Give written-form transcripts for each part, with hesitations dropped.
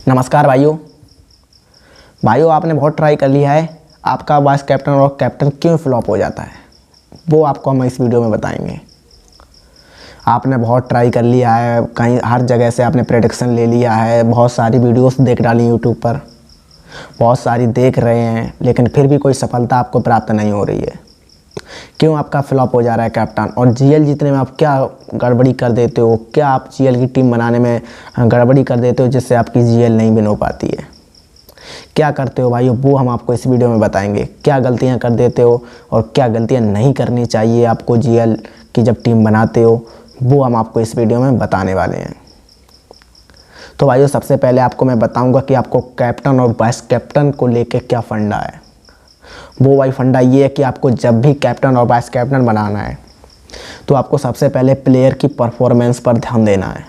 नमस्कार भाइयों आपने बहुत ट्राई कर लिया है। आपका वाइस कैप्टन और कैप्टन क्यों फ्लॉप हो जाता है वो आपको हम इस वीडियो में बताएंगे। आपने बहुत ट्राई कर लिया है, कहीं हर जगह से आपने प्रेडिक्शन ले लिया है, बहुत सारी वीडियोस देख डाली यूट्यूब पर, बहुत सारी देख रहे हैं, लेकिन फिर भी कोई सफलता आपको प्राप्त नहीं हो रही है। क्यों आपका फ्लॉप हो जा रहा है कैप्टन? और जीएल जीतने में आप क्या गड़बड़ी कर देते हो? क्या आप जीएल की टीम बनाने में गड़बड़ी कर देते हो जिससे आपकी जीएल नहीं विन हो पाती है? क्या करते हो भाइयों वो हम आपको इस वीडियो में बताएंगे। क्या गलतियां कर देते हो और क्या गलतियां नहीं करनी चाहिए आपको जीएल की जब टीम बनाते हो, वो हम आपको इस वीडियो में बताने वाले हैं। तो भाइयों सबसे पहले आपको मैं बताऊंगा कि आपको कैप्टन और वाइस कैप्टन को लेकर क्या फंडा है। वो भाई फंडा ये है कि आपको जब भी कैप्टन और वाइस कैप्टन बनाना है तो आपको सबसे पहले प्लेयर की परफॉर्मेंस पर ध्यान देना है।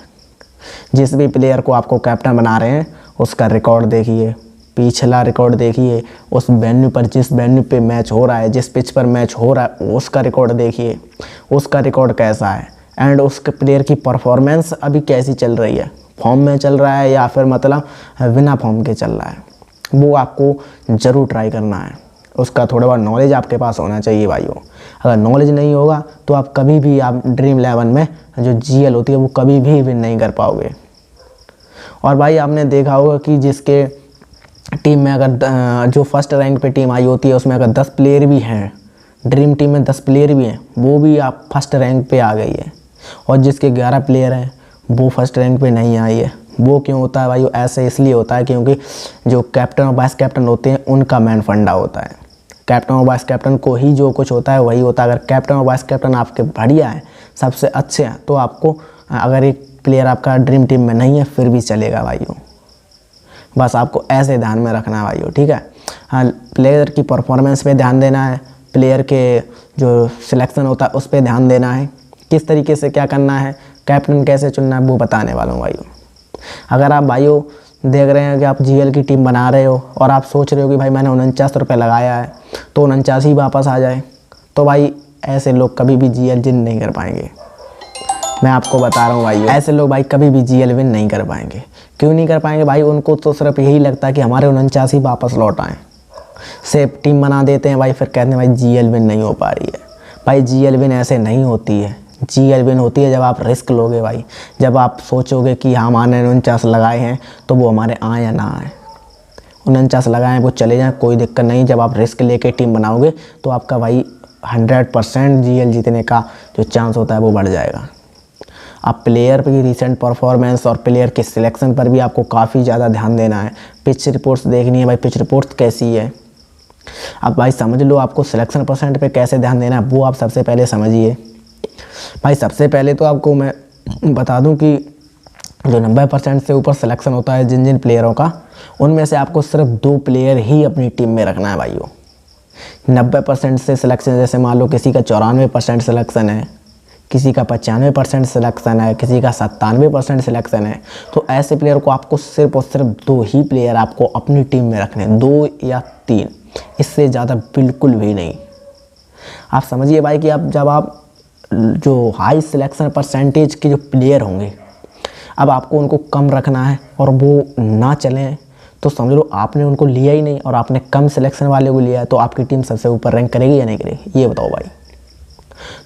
जिस भी प्लेयर को आपको कैप्टन बना रहे हैं उसका रिकॉर्ड देखिए, पिछला रिकॉर्ड देखिए, उस वेन्यू पर जिस वेन्यू पे मैच हो रहा है, जिस पिच पर मैच हो रहा है उसका रिकॉर्ड देखिए, उसका रिकॉर्ड कैसा है एंड उसके प्लेयर की परफॉर्मेंस अभी कैसी चल रही है, फॉर्म में चल रहा है या फिर मतलब बिना फॉर्म के चल रहा है, वो आपको ज़रूर ट्राई करना है। उसका थोड़ा बहुत नॉलेज आपके पास होना चाहिए भाइयों। अगर नॉलेज नहीं होगा तो आप कभी भी आप ड्रीम 11 में जो जीएल होती है वो कभी भी विन नहीं कर पाओगे। और भाई आपने देखा होगा कि जिसके टीम में अगर जो फर्स्ट रैंक पे टीम आई होती है उसमें अगर 10 प्लेयर भी हैं, ड्रीम टीम में 10 प्लेयर भी हैं, वो भी आप फर्स्ट रैंक पे आ गई है। और जिसके 11 प्लेयर हैं वो फर्स्ट रैंक पे नहीं आई है। वो क्यों होता है भाई? ऐसे इसलिए होता है क्योंकि जो कैप्टन और वाइस कैप्टन होते हैं उनका मेन फंडा होता है। कैप्टन और वाइस कैप्टन को ही जो कुछ होता है वही होता है। अगर कैप्टन और वाइस कैप्टन आपके बढ़िया हैं, सबसे अच्छे हैं, तो आपको अगर एक प्लेयर आपका ड्रीम टीम में नहीं है फिर भी चलेगा भाइयों। बस आपको ऐसे ध्यान में रखना है भाइयों, ठीक है। हाँ, प्लेयर की परफॉर्मेंस पे ध्यान देना है, प्लेयर के जो सिलेक्शन होता है उस पर ध्यान देना है, किस तरीके से क्या करना है, कैप्टन कैसे चुनना है वो बताने वाला हूँ भाइयों। अगर आप भाइयों देख रहे हैं कि आप जीएल की टीम बना रहे हो और आप सोच रहे हो कि भाई मैंने 49 रुपये लगाया है तो 49 ही वापस आ जाए, तो भाई ऐसे लोग कभी भी जीएल विन नहीं कर पाएंगे। मैं आपको बता रहा हूँ भाई, ऐसे लोग भाई कभी भी जीएल विन नहीं कर पाएंगे। क्यों नहीं कर पाएंगे भाई? उनको तो सिर्फ यही लगता है कि हमारे 49 ही वापस लौट आएँ। सेफ टीम बना देते हैं भाई, फिर कहते हैं भाई जीएल विन नहीं हो पा रही है। भाई जीएल विन ऐसे नहीं होती है। जीएल विन होती है जब आप रिस्क लोगे भाई, जब आप सोचोगे कि हमारे 49 लगाए हैं तो वो हमारे आए या ना आए। 49 लगाए वो चले जाएँ कोई दिक्कत नहीं, जब आप रिस्क लेके टीम बनाओगे तो आपका भाई 100% जीएल जीतने का जो चांस होता है वो बढ़ जाएगा। अब प्लेयर की रिसेंट परफॉर्मेंस और प्लेयर के सिलेक्शन पर भी आपको काफ़ी ज़्यादा ध्यान देना है। पिच रिपोर्ट्स देखनी है भाई, पिच रिपोर्ट्स कैसी है। अब भाई समझ लो आपको सिलेक्शन परसेंट पे कैसे ध्यान देना है वो आप सबसे पहले समझिए। भाई सबसे पहले तो आपको मैं बता दूं कि जो 90% से ऊपर सिलेक्शन होता है जिन जिन प्लेयरों का, उनमें से आपको सिर्फ 2 प्लेयर ही अपनी टीम में रखना है भाइयों। 90% से सिलेक्शन, जैसे मान लो किसी का 94% सिलेक्शन है, किसी का 95% सिलेक्शन है, किसी का 97% सिलेक्शन है, तो ऐसे प्लेयर को आपको सिर्फ और सिर्फ 2 ही प्लेयर आपको अपनी टीम में रखने हैं, 2 या 3, इससे ज़्यादा बिल्कुल भी नहीं। आप समझिए भाई कि अब जब आप जो हाई सिलेक्शन परसेंटेज के जो प्लेयर होंगे अब आपको उनको कम रखना है और वो ना चलें तो समझ लो आपने उनको लिया ही नहीं और आपने कम सिलेक्शन वाले को लिया है, तो आपकी टीम सबसे ऊपर रैंक करेगी या नहीं करेगी, ये बताओ भाई।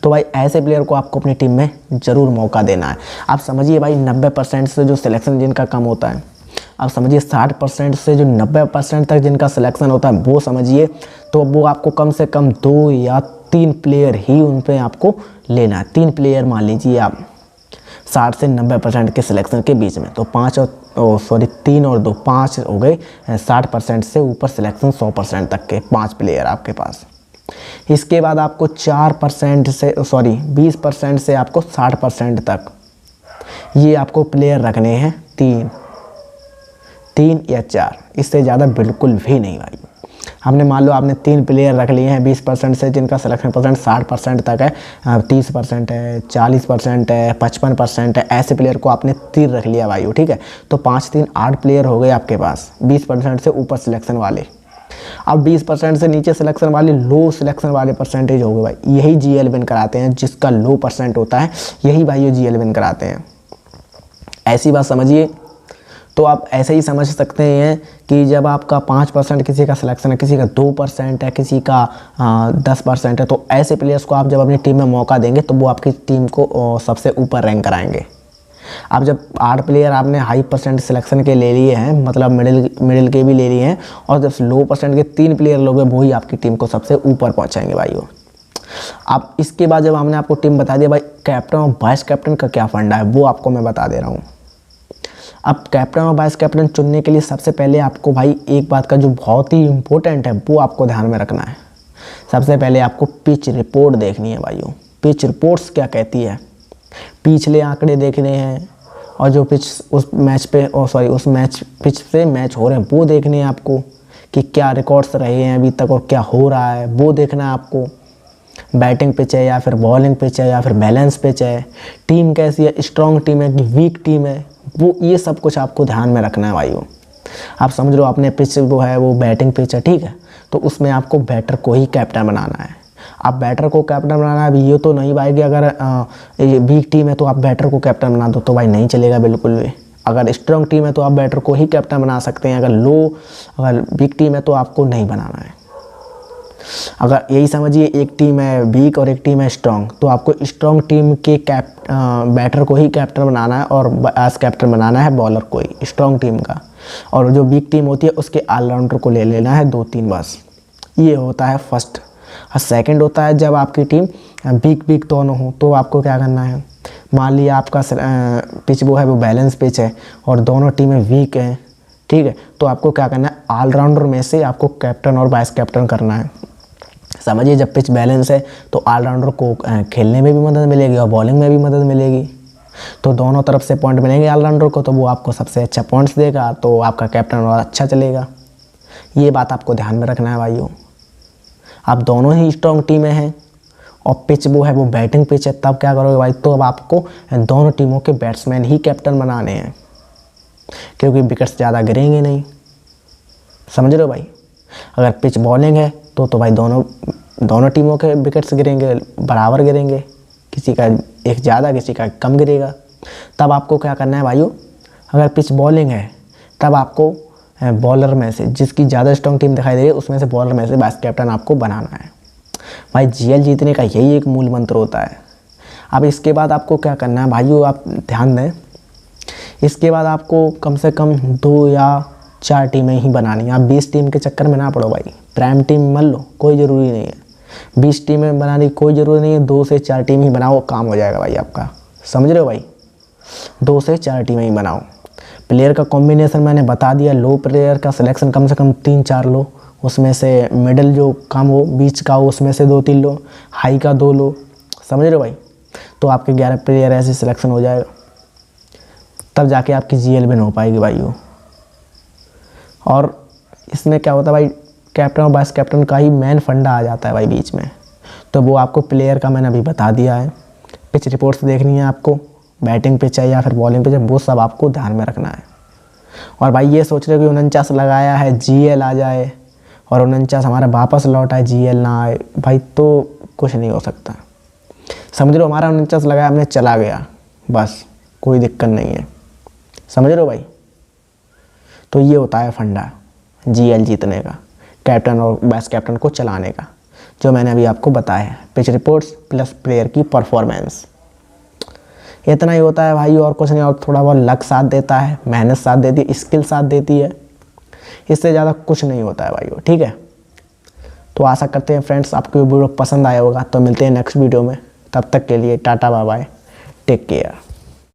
तो भाई ऐसे प्लेयर को आपको अपनी टीम में ज़रूर मौका देना है। आप समझिए भाई 90% से जो सिलेक्शन जिनका कम होता है, आप समझिए 60% से जो 90% तक जिनका सिलेक्शन होता है वो समझिए, तो वो आपको कम से कम 2 या 3 प्लेयर ही उन पर आपको लेना है। 3 प्लेयर मान लीजिए आप 60 से 90% के सिलेक्शन के बीच में, तो 3 और 2 5 हो गए 60% से ऊपर सिलेक्शन 100% तक के 5 प्लेयर आपके पास। इसके बाद आपको 20% से आपको 60% तक ये आपको प्लेयर रखने हैं 3 या 4, इससे ज़्यादा बिल्कुल भी नहीं भाई। हमने मान लो आपने 3 प्लेयर रख लिए हैं 20% से जिनका सिलेक्शन परसेंट 60% तक है, 30% है, 40% है, 55% है, ऐसे प्लेयर को आपने 3 रख लिया भाई, ठीक है। तो 5 3 8 प्लेयर हो गए आपके पास 20% से ऊपर सिलेक्शन वाले। अब 20% से नीचे सिलेक्शन वाले, लो सिलेक्शन वाले परसेंटेज हो गए भाई, यही जीएल विन कराते हैं। जिसका लो परसेंट होता है यही भाई ये जीएल विन कराते हैं। ऐसी बात समझिए। तो आप ऐसे ही समझ सकते हैं कि जब आपका 5% किसी का सिलेक्शन है, किसी का 2% है, किसी का 10% है, तो ऐसे प्लेयर्स को आप जब अपनी टीम में मौका देंगे तो वो आपकी टीम को सबसे ऊपर रैंक कराएंगे। अब जब 8 प्लेयर आपने हाई परसेंट सिलेक्शन के ले लिए हैं, मतलब मिडिल के भी ले लिए हैं, और जब लो परसेंट के 3 प्लेयर लोगे वही आपकी टीम को सबसे ऊपर पहुँचाएंगे भाइयों। अब इसके बाद जब हमने आपको टीम बता दिया, भाई कैप्टन और वाइस कैप्टन का क्या फंडा है वो आपको मैं बता दे रहा हूँ। अब कैप्टन और वाइस कैप्टन चुनने के लिए सबसे पहले आपको भाई एक बात का जो बहुत ही इम्पोर्टेंट है वो आपको ध्यान में रखना है। सबसे पहले आपको पिच रिपोर्ट देखनी है भाइयों। पिच रिपोर्ट्स क्या कहती है, पिछले आंकड़े देखने हैं, और जो पिच उस मैच पे उस मैच पिच पे मैच हो रहे हैं वो देखने हैं आपको, कि क्या रिकॉर्ड्स रहे हैं अभी तक और क्या हो रहा है वो देखना है आपको। बैटिंग पिच है या फिर बॉलिंग पिच है या फिर बैलेंस पिच है, टीम कैसी है, स्ट्रॉन्ग टीम है कि वीक टीम है, वो ये सब कुछ आपको ध्यान में रखना है भाइयों। आप समझ लो अपने पिच वो है वो बैटिंग पिच है, ठीक है, तो उसमें आपको बैटर को ही कैप्टन बनाना है। आप बैटर को कैप्टन बनाना है, अभी ये तो नहीं भाई कि अगर वीक टीम है तो आप बैटर को कैप्टन बना दो, तो भाई नहीं चलेगा बिल्कुल भी। अगर स्ट्रॉन्ग टीम है तो आप बैटर को ही कैप्टन बना सकते हैं, अगर वीक टीम है तो आपको नहीं बनाना है। अगर यही समझिए एक टीम है वीक और एक टीम है स्ट्रॉन्ग, तो आपको स्ट्रॉन्ग टीम के बैटर को ही कैप्टन बनाना है और एज कैप्टन बनाना है बॉलर को ही स्ट्रॉन्ग टीम का, और जो वीक टीम होती है उसके ऑलराउंडर को ले लेना है 2-3 बस। ये होता है फर्स्ट। और सेकंड होता है जब आपकी टीम वीक दोनों हो तो आपको क्या करना है, मान लिया आपका पिच वो है वो बैलेंस पिच है और दोनों टीमें वीक हैं, ठीक है, तो आपको क्या करना है, ऑलराउंडर में से आपको कैप्टन और वाइस कैप्टन करना है। समझिए जब पिच बैलेंस है तो ऑलराउंडर को खेलने में भी मदद मिलेगी और बॉलिंग में भी मदद मिलेगी, तो दोनों तरफ से पॉइंट मिलेंगे ऑलराउंडर को, तो वो आपको सबसे अच्छा पॉइंट्स देगा, तो आपका कैप्टन और अच्छा चलेगा। ये बात आपको ध्यान में रखना है भाइयों। आप दोनों ही स्ट्रॉन्ग टीमें हैं और पिच वो है वो बैटिंग पिच है, तब क्या करोगे भाई, तो अब आपको दोनों टीमों के बैट्समैन ही कैप्टन बनाने हैं, क्योंकि विकेट्स ज़्यादा गिरेंगे नहीं। समझ रहे हो भाई। अगर पिच बॉलिंग है तो भाई दोनों टीमों के विकेट्स गिरेंगे, बराबर गिरेंगे, किसी का एक ज़्यादा किसी का कम गिरेगा। तब आपको क्या करना है भाइयों, अगर पिच बॉलिंग है तब आपको बॉलर में से जिसकी ज़्यादा स्ट्रॉन्ग टीम दिखाई दे रही है उसमें से बॉलर में से वाइस कैप्टन आपको बनाना है। भाई जीएल जीतने का यही एक मूल मंत्र होता है। अब इसके बाद आपको क्या करना है भाइयों, आप ध्यान दें, इसके बाद आपको कम से कम 2 या 4 टीमें ही बनानी है। आप 20 टीम के चक्कर में ना पड़ो भाई, प्राइम टीम मान लो, कोई ज़रूरी नहीं है 20 टीमें बनाने की, कोई ज़रूरी नहीं है, 2 से 4 टीम ही बनाओ, काम हो जाएगा भाई आपका। समझ रहे हो भाई, 2 से 4 टीमें ही बनाओ। प्लेयर का कॉम्बिनेशन मैंने बता दिया, लो प्लेयर का सिलेक्शन कम से कम 3-4 लो, उसमें से मिडिल जो कम हो, बीच का हो उसमें से 2-3 लो, हाई का 2 लो। समझ रहे हो भाई, तो आपके 11 प्लेयर ऐसे सिलेक्शन हो जाएगा, तब जाके आपकी जीएल विन हो पाएगी भाइयों। और इसमें क्या होता है भाई, कैप्टन और वाइस कैप्टन का ही मेन फंडा आ जाता है भाई बीच में, तो वो आपको प्लेयर का मैंने अभी बता दिया है। पिच रिपोर्ट्स देखनी है आपको, बैटिंग पिच है या फिर बॉलिंग पिच है, वो सब आपको ध्यान में रखना है। और भाई ये सोच रहे हो कि 49 लगाया है जीएल आ जाए और 49 हमारा वापस लौट आए जीएल ना आए, भाई तो कुछ नहीं हो सकता। समझ लो हमारा 49 लगाया, हमने चला गया, बस कोई दिक्कत नहीं है। समझ रहे हो भाई, तो ये होता है फंडा जीएल जीतने का, कैप्टन और वाइस कैप्टन को चलाने का, जो मैंने अभी आपको बताया है। पिच रिपोर्ट्स प्लस प्लेयर की परफॉर्मेंस, इतना ही होता है भाई, और कुछ नहीं। और थोड़ा बहुत लक साथ देता है, मेहनत साथ देती है, स्किल साथ देती है, इससे ज़्यादा कुछ नहीं होता है भाई, ठीक है। तो आशा करते हैं फ्रेंड्स आपको वीडियो पसंद आया होगा, तो मिलते हैं नेक्स्ट वीडियो में, तब तक के लिए tata bye bye, take care.